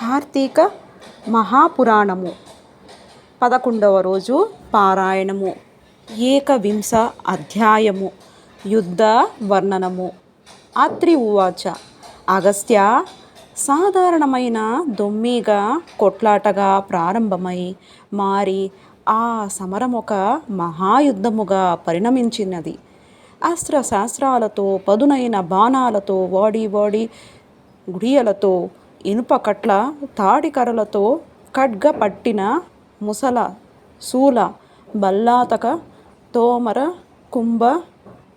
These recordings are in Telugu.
కార్తీక మహాపురాణము 11వ రోజు పారాయణము. ఏకవింశ అధ్యాయము. యుద్ధ వర్ణనము. అత్రి ఉవాచ. అగస్త్య, సాధారణమైన దొమ్మిగా కొట్లాటగా ప్రారంభమై మారి ఆ సమరమొక మహాయుద్ధముగా పరిణమించినది. అస్త్రశాస్త్రాలతో, పదునైన బాణాలతో, వాడి గుడియలతో, ఇనుపకట్ల తాడికర్రలతో, ఖడ్గ పట్టిన ముసల, శూల, బల్లాతక, తోమర, కుంభ,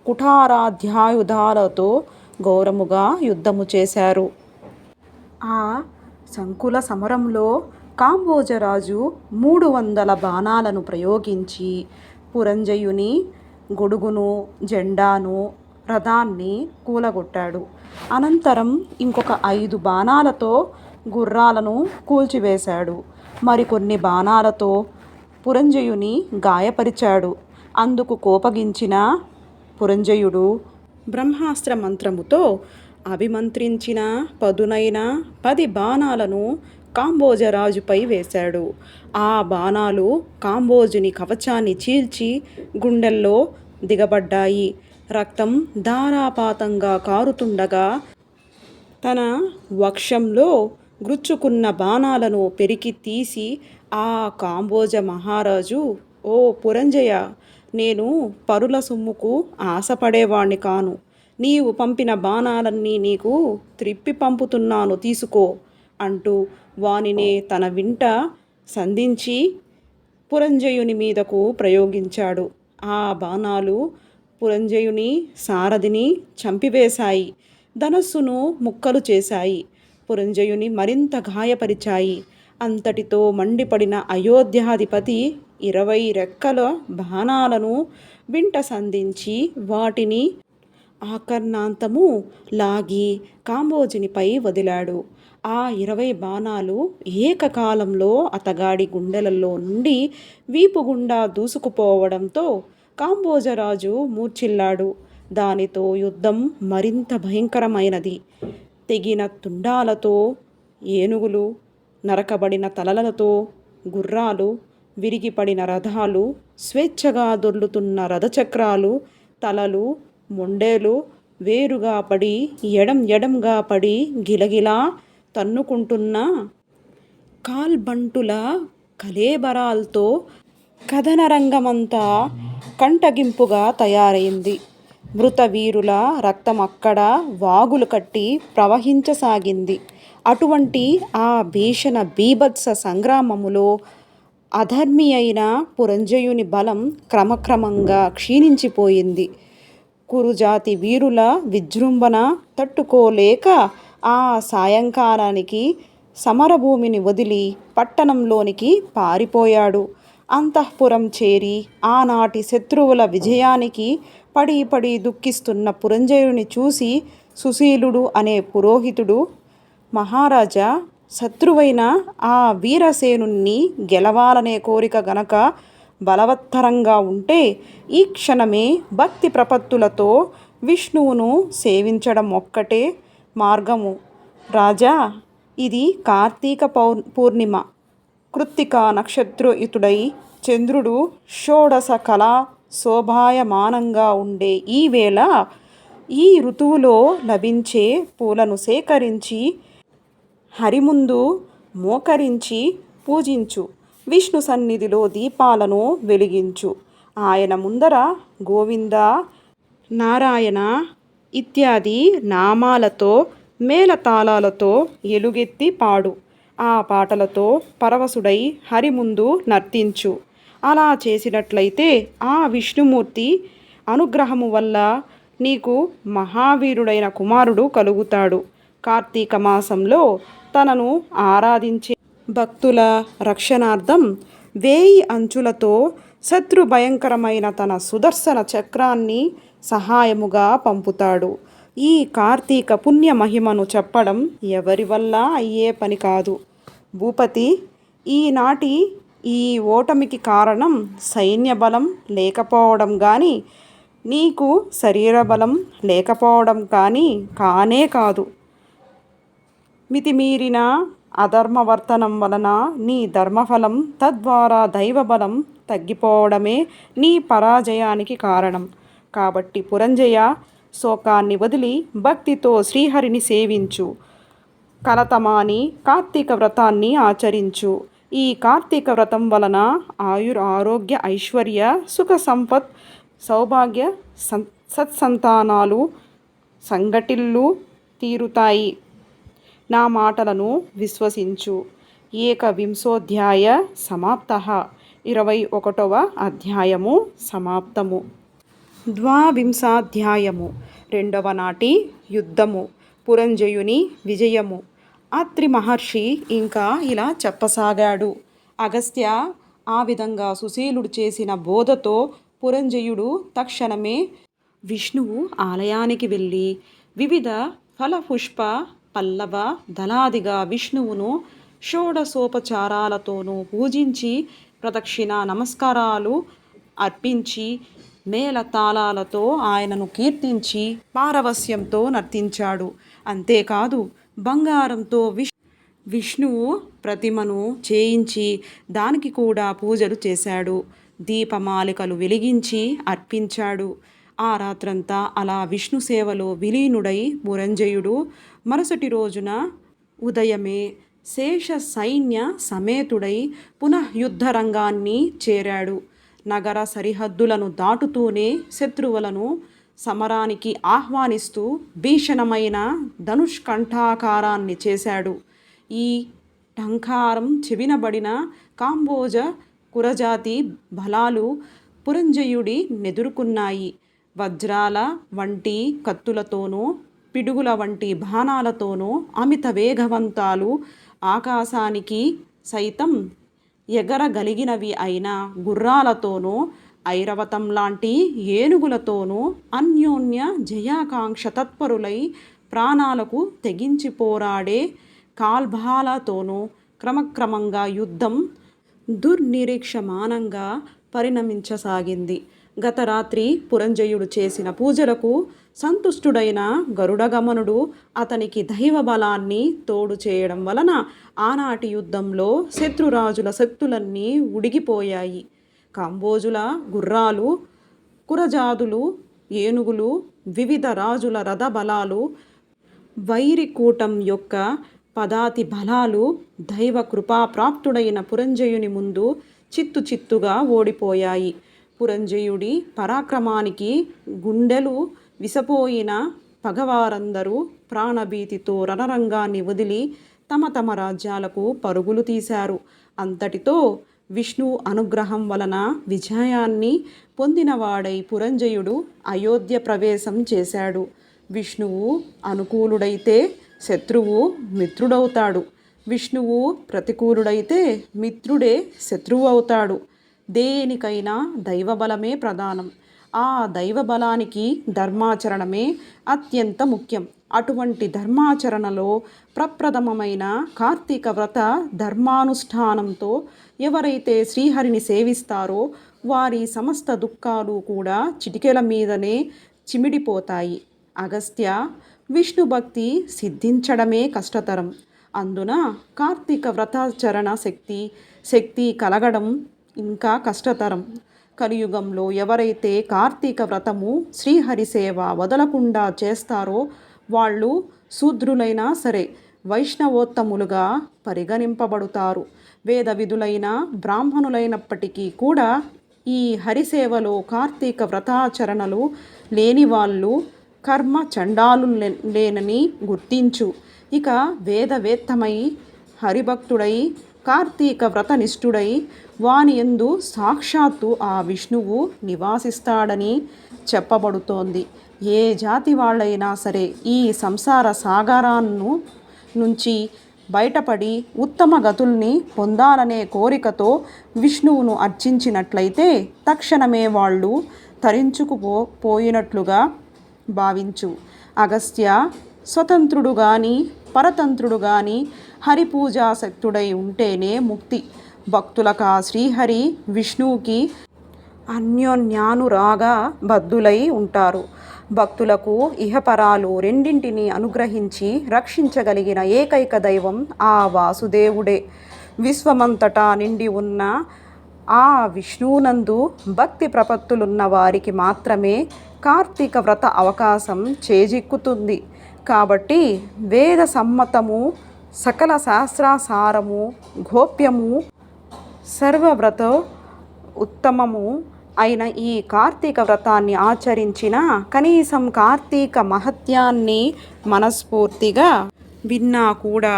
కుఠారాధ్యాయుధాలతో ఘోరముగా యుద్ధము చేశారు. ఆ సంకుల సమరంలో కాంబోజరాజు 300 బాణాలను ప్రయోగించి పురంజయుని గొడుగును, జెండాను, రథాన్ని కూలగొట్టాడు. అనంతరం ఇంకొక 5 బాణాలతో గుర్రాలను కూల్చివేశాడు. మరికొన్ని బాణాలతో పురంజయుని గాయపరిచాడు. అందుకు కోపగించిన పురంజయుడు బ్రహ్మాస్త్ర మంత్రముతో అభిమంత్రించిన పదునైన 10 బాణాలను కాంబోజరాజుపై వేశాడు. ఆ బాణాలు కాంబోజుని కవచాన్ని చీల్చి గుండెల్లో దిగబడ్డాయి. రక్తం ధారాపాతంగా కారుతుండగా తన వక్షంలో గ్రుచ్చుకున్న బాణాలను పెరికి తీసి ఆ కాంబోజ మహారాజు, ఓ పురంజయ, నేను పరుల సొమ్ముకు ఆశపడేవాణ్ణి కాను. నీవు పంపిన బాణాలన్నీ నీకు త్రిప్పి పంపుతున్నాను, తీసుకో అంటూ వానినే తన వింట సంధించి పురంజయుని మీదకు ప్రయోగించాడు. ఆ బాణాలు పురంజయుని సారథిని చంపివేశాయి. ధనస్సును ముక్కలు చేశాయి. పురంజయుని మరింత గాయపరిచాయి. అంతటితో మండిపడిన అయోధ్యాధిపతి 20 రెక్కల బాణాలను వింట సంధించి వాటిని ఆకర్ణాంతము లాగి కాంబోజునిపై వదిలాడు. ఆ 20 బాణాలు ఏకకాలంలో అతగాడి గుండెలలో నుండి వీపు గుండా దూసుకుపోవడంతో కాంబోజరాజు మూర్ఛిల్లాడు. దానితో యుద్ధం మరింత భయంకరమైనది. తెగిన తుండాలతో ఏనుగులు, నరకబడిన తలలతో గుర్రాలు, విరిగిపడిన రథాలు, స్వేచ్ఛగా దొర్లుతున్న రథచక్రాలు, తలలు, మొండేలు వేరుగా పడి, ఎడంగా పడి గిలగిలా తన్నుకుంటున్న కాల్బంటుల కళేబరాలతో కథనరంగమంతా కంటగింపుగా తయారైంది. మృత వీరుల రక్తం అక్కడ వాగులు కట్టి ప్రవహించసాగింది. అటువంటి ఆ భీషణ బీభత్స సంగ్రామములో అధర్మి అయిన పురంజయుని బలం క్రమక్రమంగా క్షీణించిపోయింది. కురుజాతి వీరుల విజృంభణ తట్టుకోలేక ఆ సాయంకాలానికి సమరభూమిని వదిలి పట్టణంలోనికి పారిపోయాడు. అంతఃపురం చేరి ఆనాటి శత్రువుల విజయానికి పడి దుఃఖిస్తున్న పురంజయుని చూసి సుశీలుడు అనే పురోహితుడు, మహారాజా, శత్రువైన ఆ వీరసేనుణ్ణి గెలవాలనే కోరిక గనక బలవత్తరంగా ఉంటే ఈ క్షణమే భక్తి ప్రపత్తులతో విష్ణువును సేవించడం ఒక్కటే మార్గము. రాజా, ఇది కార్తీక పూర్ణిమ. కృత్తికా నక్షత్రయుతుడై చంద్రుడు షోడశ కళా శోభాయమానంగా ఉండే ఈ వేళ ఈ ఋతువులో లభించే పూలను సేకరించి హరిముందు మోకరించి పూజించు. విష్ణు సన్నిధిలో దీపాలను వెలిగించు. ఆయన ముందర గోవింద, నారాయణ ఇత్యాది నామాలతో మేళతాళాలతో ఎలుగెత్తి పాడు. ఆ పాటలతో పరవశుడై హరి ముందు నర్తించు. అలా చేసినట్లయితే ఆ విష్ణుమూర్తి అనుగ్రహము వల్ల నీకు మహావీరుడైన కుమారుడు కలుగుతాడు. కార్తీక మాసంలో తనను ఆరాధించే భక్తుల రక్షణార్థం 1000 అంచులతో శత్రు భయంకరమైన తన సుదర్శన చక్రాన్ని సహాయముగా పంపుతాడు. ఈ కార్తీక పుణ్య మహిమను చెప్పడం ఎవరి వల్ల అయ్యే పని కాదు. భూపతి, ఈనాటి ఈ ఓటమికి కారణం సైన్య బలం లేకపోవడం కానీ, నీకు శరీర బలం లేకపోవడం కానీ కానే కాదు. మితిమీరిన అధర్మవర్తనం వలన నీ ధర్మఫలం తద్వారా దైవబలం తగ్గిపోవడమే నీ పరాజయానికి కారణం. కాబట్టి పురంజయ, శోకాన్ని వదిలి భక్తితో శ్రీహరిని సేవించు. కలతమాని కార్తీక వ్రతాన్ని ఆచరించు. ఈ కార్తీక వ్రతం వలన ఆరోగ్య ఐశ్వర్య సుఖ సంపత్ సౌభాగ్య సత్సంతానాలు సంఘటిల్లు తీరుతాయి. నా మాటలను విశ్వసించు. ఏకవింశోధ్యాయ సమాప్తః. 21వ అధ్యాయము సమాప్తము. ద్వావింశాధ్యాయము. రెండవ నాటి యుద్ధము. పురంజయుని విజయము. అత్రి మహర్షి ఇంకా ఇలా చెప్పసాగాడు. అగస్త్య, ఆ విధంగా సుశీలుడు చేసిన బోధతో పురంజయుడు తక్షణమే విష్ణువు ఆలయానికి వెళ్ళి వివిధ ఫలపుష్ప పల్లవ దళాదిగా విష్ణువును షోడశోపచారాలతోనూ పూజించి ప్రదక్షిణ నమస్కారాలు అర్పించి మేళతాళాలతో ఆయనను కీర్తించి పారవస్యంతో నర్తించాడు. అంతేకాదు, బంగారంతో విష్ణువు ప్రతిమను చేయించి దానికి కూడా పూజలు చేశాడు. దీపమాలికలు వెలిగించి అర్పించాడు. ఆ రాత్రంతా అలా విష్ణు సేవలో విలీనుడై పురంజయుడు మరుసటి రోజున ఉదయమే శేష సైన్య సమేతుడై పునః యుద్ధరంగాన్ని చేరాడు. నగర సరిహద్దులను దాటుతూనే శత్రువులను సమరానికి ఆహ్వానిస్తూ భీషణమైన ధనుష్కంఠాకారాన్ని చేశాడు. ఈ టంకారం చెవినబడిన కాంబోజ కురజాతి బలాలు పురంజయుడి నెదుర్కొన్నాయి. వజ్రాల వంటి కత్తులతోనూ పిడుగుల వంటి బాణాలతోనూ అమిత వేగవంతాలు, ఆకాశానికి సైతం ఎగరగలిగినవి అయిన గుర్రాలతోనూ ఐరావతం లాంటి ఏనుగులతోనూ అన్యోన్య జయాకాంక్ష తత్పరులై ప్రాణాలకు తెగించి పోరాడే కాల్బాలతోనూ క్రమక్రమంగా యుద్ధం దుర్నిరీక్షమానంగా పరిణమించసాగింది. గత రాత్రి పురంజయుడు చేసిన పూజలకు సంతుష్టుడైన గరుడగమనుడు అతనికి దైవబలాన్ని తోడు చేయడం వలన ఆనాటి యుద్ధంలో శత్రురాజుల శక్తులన్నీ ఉడిగిపోయాయి. కాంబోజుల గుర్రాలు, కురజాదులు, ఏనుగులు, వివిధ రాజుల రథబలాలు, వైరికూటం యొక్క పదాతి బలాలు దైవ కృపాప్రాప్తుడైన పురంజయుని ముందు చిత్తుగా ఓడిపోయాయి. పురంజయుడి పరాక్రమానికి గుండెలు విసపోయిన పగవారందరూ ప్రాణభీతితో రణరంగాన్ని వదిలి తమ తమ రాజ్యాలకు పరుగులు తీశారు. అంతటితో విష్ణు అనుగ్రహం వలన విజయాన్ని పొందినవాడై పురంజయుడు అయోధ్య ప్రవేశం చేశాడు. విష్ణువు అనుకూలుడైతే శత్రువు మిత్రుడవుతాడు. విష్ణువు ప్రతికూలుడైతే మిత్రుడే శత్రువు అవుతాడు. దేనికైనా దైవబలమే ప్రధానం. ఆ దైవబలానికి ధర్మాచరణమే అత్యంత ముఖ్యం. అటువంటి ధర్మాచరణలో ప్రప్రథమమైన కార్తీక వ్రత ధర్మానుష్ఠానంతో ఎవరైతే శ్రీహరిని సేవిస్తారో వారి సమస్త దుఃఖాలు కూడా చిటికెల మీదనే చిమిడిపోతాయి. అగస్త్య, విష్ణు భక్తి సిద్ధించడమే కష్టతరం. అందున కార్తీక వ్రతాచరణ శక్తి కలగడం ఇంకా కష్టతరం. కలియుగంలో ఎవరైతే కార్తీక వ్రతము శ్రీహరి సేవ వదలకుండా చేస్తారో వాళ్ళు శూద్రులైనా సరే వైష్ణవోత్తములుగా పరిగణింపబడుతారు. వేద విధులైన బ్రాహ్మణులైనప్పటికీ కూడా ఈ హరిసేవలో కార్తీక వ్రతాచరణలు లేని వాళ్ళు కర్మ చండాలులేనని గుర్తించు. ఇక వేదవేత్తమై హరిభక్తుడై కార్తీక వ్రతనిష్ఠుడై వాని యందు సాక్షాత్తు ఆ విష్ణువు నివాసిస్తాడని చెప్పబడుతోంది. ఏ జాతి వాళ్ళైనా సరే ఈ సంసార సాగరాన్ని నుంచి బయటపడి ఉత్తమ గతుల్ని పొందాలనే కోరికతో విష్ణువును అర్చించినట్లయితే తక్షణమే వాళ్ళు తరించుకుపోయినట్లుగా భావించు. అగస్త్య, స్వతంత్రుడు గాని పరతంత్రుడు గాని హరిపూజాసక్తుడై ఉంటేనే ముక్తి. భక్తులకా శ్రీహరి విష్ణువుకి అన్యోన్యానురాగ బద్ధులై ఉంటారు. భక్తులకు ఇహపరాలు రెండింటినీ అనుగ్రహించి రక్షించగలిగిన ఏకైక దైవం ఆ వాసుదేవుడే. విశ్వమంతటా నిండి ఉన్న ఆ విష్ణువునందు భక్తి ప్రపత్తులున్న వారికి మాత్రమే కార్తీక వ్రత అవకాశం చేజిక్కుతుంది. కాబట్టి వేద సమ్మతము, సకల శాస్త్రాసారము, గోప్యము, సర్వవ్రత ఉత్తమము అయిన ఈ కార్తీక వ్రతాన్ని ఆచరించిన కనీసం కార్తీక మహత్యాన్ని మనస్ఫూర్తిగా విన్నా కూడా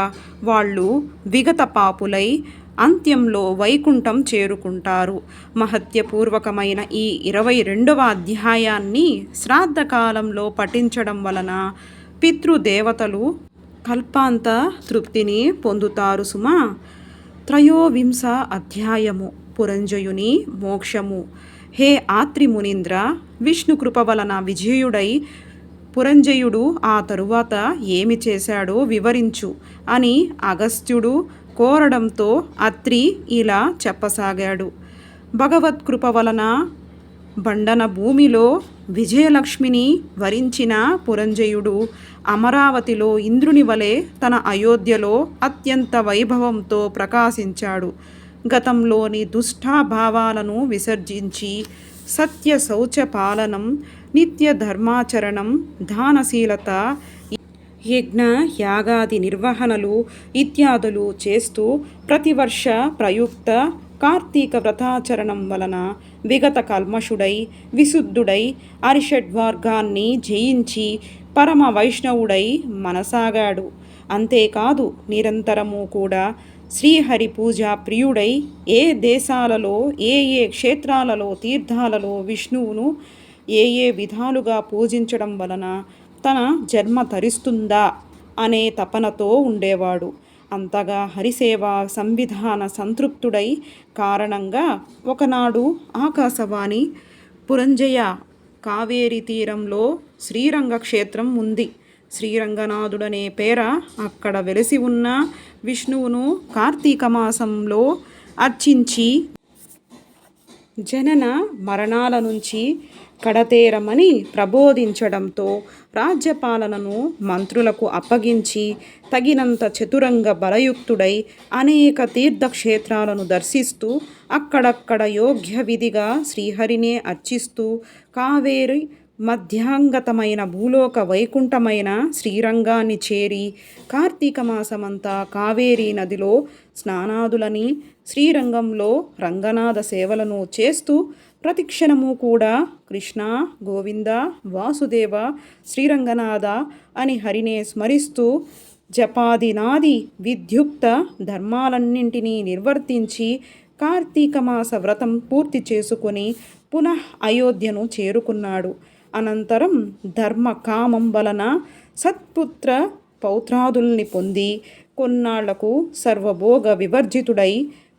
వాళ్ళు విగత పాపులై అంత్యంలో వైకుంఠం చేరుకుంటారు. మహత్యపూర్వకమైన ఈ 22వ అధ్యాయాన్ని శ్రాద్ధకాలంలో పఠించడం వలన పితృదేవతలు కల్పాంత తృప్తిని పొందుతారు సుమా. త్రయోవింశ అధ్యాయము పురంజయుని మోక్షము. హే ఆత్రి మునీంద్ర, విష్ణు కృప వలన విజయుడై పురంజయుడు ఆ తరువాత ఏమి చేశాడో వివరించు అని అగస్త్యుడు కోరడంతో అత్రి ఇలా చెప్పసాగాడు. భగవత్కృప వలన బండన భూమిలో విజయలక్ష్మిని వరించిన పురంజయుడు అమరావతిలో ఇంద్రుని వలె తన అయోధ్యలో అత్యంత వైభవంతో ప్రకాశించాడు. గతంలోని దుష్టాభావాలను విసర్జించి సత్య శౌచ పాలనం, నిత్య ధర్మాచరణం, దానశీలత, యజ్ఞ యాగాది నిర్వహణలు ఇత్యాదులు చేస్తూ ప్రతివర్ష ప్రయుక్త కార్తీక వ్రతాచరణం వలన విగత కల్మషుడై విశుద్ధుడై అరిషడ్వర్గాన్ని జయించి పరమ వైష్ణవుడై మనసాగాడు. అంతేకాదు నిరంతరము కూడా శ్రీహరి పూజ ప్రియుడై ఏ దేశాలలో ఏ ఏ క్షేత్రాలలో తీర్థాలలో విష్ణువును ఏ ఏ విధాలుగా పూజించడం వలన తన జన్మ తరిస్తుందా అనే తపనతో ఉండేవాడు. అంతగా హరిసేవ సంవిధాన సంతృప్తుడై కారణంగా ఒకనాడు ఆకాశవాణి పురంజయ కావేరీ తీరంలో శ్రీరంగ క్షేత్రం ఉంది. శ్రీరంగనాథుడనే పేర అక్కడ వెలిసి ఉన్న విష్ణువును కార్తీక మాసంలో అర్చించి జనన మరణాల నుంచి కడతేరమని ప్రబోధించడంతో రాజ్యపాలనను మంత్రులకు అప్పగించి తగినంత చతురంగ బలయుక్తుడై అనేక తీర్థక్షేత్రాలను దర్శిస్తూ అక్కడక్కడ యోగ్య విధిగా శ్రీహరినే అర్చిస్తూ కావేరి మధ్యాంగతమైన భూలోక వైకుంఠమైన శ్రీరంగాన్ని చేరి కార్తీక మాసమంతా కావేరీ నదిలో స్నానాదులని శ్రీరంగంలో రంగనాథ సేవలను చేస్తూ ప్రతిక్షణము కూడా కృష్ణ గోవింద వాసుదేవ శ్రీరంగనాథ అని హరినే స్మరిస్తూ జపాదినాది విద్యుక్త ధర్మాలన్నింటినీ నిర్వర్తించి కార్తీక మాస వ్రతం పూర్తి చేసుకొని పునః అయోధ్యను చేరుకున్నాడు. అనంతరం ధర్మ కామం వలన సత్పుత్ర పౌత్రాదుల్ని పొంది కొన్నాళ్లకు సర్వభోగ వివర్జితుడై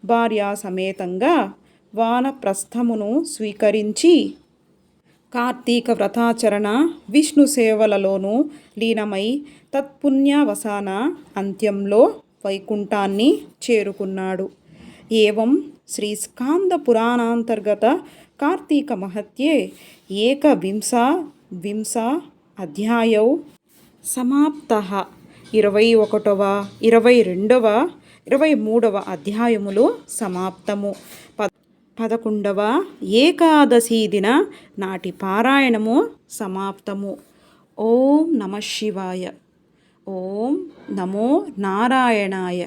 భార్యా సమేతంగా వానప్రస్థమును స్వీకరించి కార్తీక వ్రతాచరణ విష్ణు సేవలలోనూ లీనమై తత్పుణ్యవసాన అంత్యంలో వైకుంఠాన్ని చేరుకున్నాడు. ఏవం శ్రీ స్కాంద పురాణాంతర్గత కార్తీక మహత్యే ఏకవింశ అధ్యాయౌ సమాప్తః. 21వ 22వ 23వ అధ్యాయములు సమాప్తము. 11వ ఏకాదశి దిన నాటి పారాయణము సమాప్తము. ఓం నమః శివాయ. ఓం నమో నారాయణాయ.